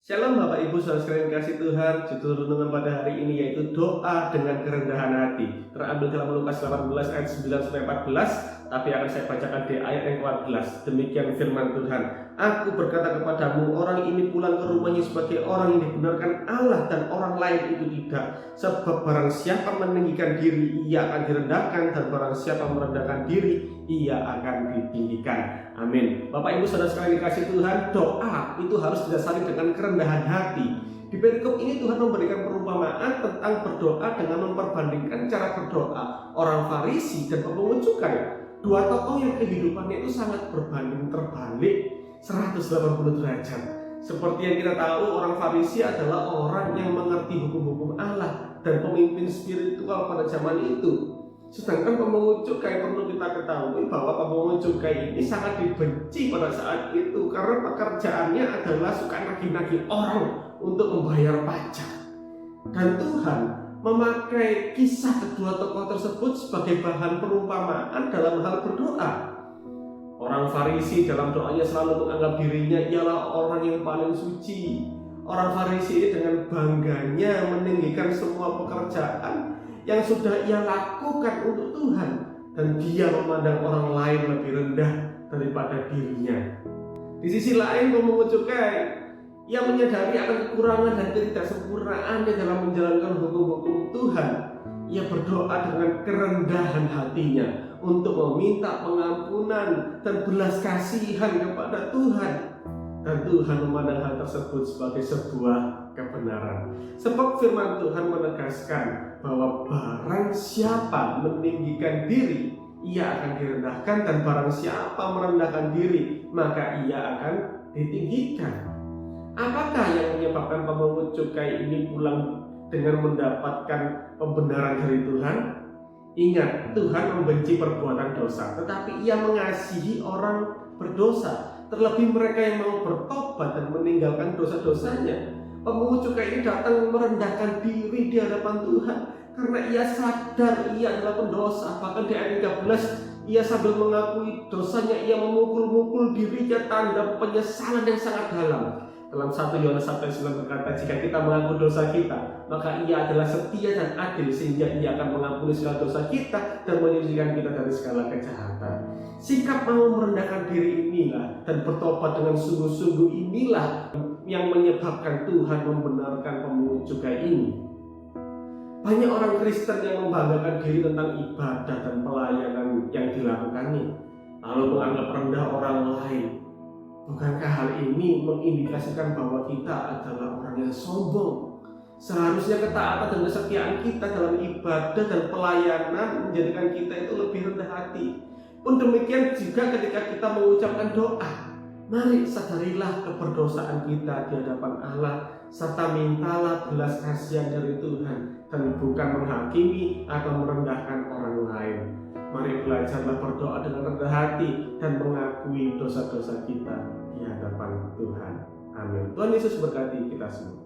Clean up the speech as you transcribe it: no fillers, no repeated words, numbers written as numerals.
Shalom Bapak Ibu saudara sekalian kasih Tuhan. Judul renungan pada hari ini yaitu doa dengan kerendahan hati. Terambil dalam Lukas 18 ayat 9-14, tapi akan saya bacakan di ayat yang ke-14. Demikian firman Tuhan. Aku berkata kepadamu, orang ini pulang ke rumahnya sebagai orang yang dibenarkan Allah dan orang lain itu tidak. Sebab barang siapa meninggikan diri, ia akan direndahkan, dan barang siapa merendahkan diri, ia akan ditinggikan. Amin. Bapak Ibu saudara sekalian dikasih Tuhan, doa itu harus didasari dengan kerendahan hati. Di perikop ini Tuhan memberikan perumpamaan tentang berdoa dengan memperbandingkan cara berdoa orang Farisi dan pemungut cukai. Dua tokoh yang kehidupannya itu sangat berbanding terbalik 180 derajat. Seperti yang kita tahu, orang Farisi adalah orang yang mengerti hukum-hukum Allah dan pemimpin spiritual pada zaman itu. Sedangkan pemungut cukai, perlu kita ketahui bahwa pemungut cukai ini sangat dibenci pada saat itu karena pekerjaannya adalah suka nagih-nagih orang untuk membayar pajak. Dan Tuhan memakai kisah kedua tokoh tersebut sebagai bahan perumpamaan dalam hal berdoa. Orang Farisi dalam doanya selalu menganggap dirinya ialah orang yang paling suci. Orang Farisi ini dengan bangganya meninggikan semua pekerjaan yang sudah ia lakukan untuk Tuhan, dan dia memandang orang lain lebih rendah daripada dirinya. Di sisi lain, pemungut cukai ia menyadari akan kekurangan dan ketidaksempurnaannya dalam menjalankan hukum-hukum Tuhan. Ia berdoa dengan kerendahan hatinya untuk meminta pengampunan dan belas kasihan kepada Tuhan. Dan Tuhan memandang hal tersebut sebagai sebuah kebenaran. Sebab firman Tuhan menegaskan bahwa barang siapa meninggikan diri, ia akan direndahkan, dan barang siapa merendahkan diri, maka ia akan ditinggikan. Apakah yang menyebabkan pemungut cukai ini pulang dengan mendapatkan pembenaran dari Tuhan? Ingat, Tuhan membenci perbuatan dosa, tetapi ia mengasihi orang berdosa. Terlebih mereka yang mau bertobat dan meninggalkan dosa-dosanya. Pemungut cukai ini datang merendahkan diri di hadapan Tuhan karena ia sadar ia adalah pendosa. Bahkan di ayat 13, ia sambil mengakui dosanya, ia memukul-mukul dirinya, tanda penyesalan yang sangat dalam. Dalam 1 Yohanes 1:9 berkata, jika kita mengaku dosa kita, maka ia adalah setia dan adil sehingga ia akan mengampuni segala dosa kita dan menyucikan kita dari segala kejahatan. Sikap mau merendahkan diri inilah dan bertobat dengan sungguh-sungguh inilah yang menyebabkan Tuhan membenarkan pemungut cukai ini. Banyak orang Kristen yang membanggakan diri tentang ibadah dan pelayanan yang dilakukannya, lalu menganggap rendah orang lain. Bukankah hal ini mengindikasikan bahwa kita adalah orang yang sombong? Seharusnya ketaatan dan kesetiaan kita dalam ibadah dan pelayanan menjadikan kita itu lebih rendah hati. Pun demikian juga ketika kita mengucapkan doa, mari sadarilah keberdosaan kita di hadapan Allah, serta mintalah belas kasihan dari Tuhan, dan bukan menghakimi atau merendahkan orang lain. Mari belajarlah berdoa dengan rendah hati dan mengakui dosa-dosa kita di hadapan Tuhan. Amin. Tuhan Yesus berkati kita semua.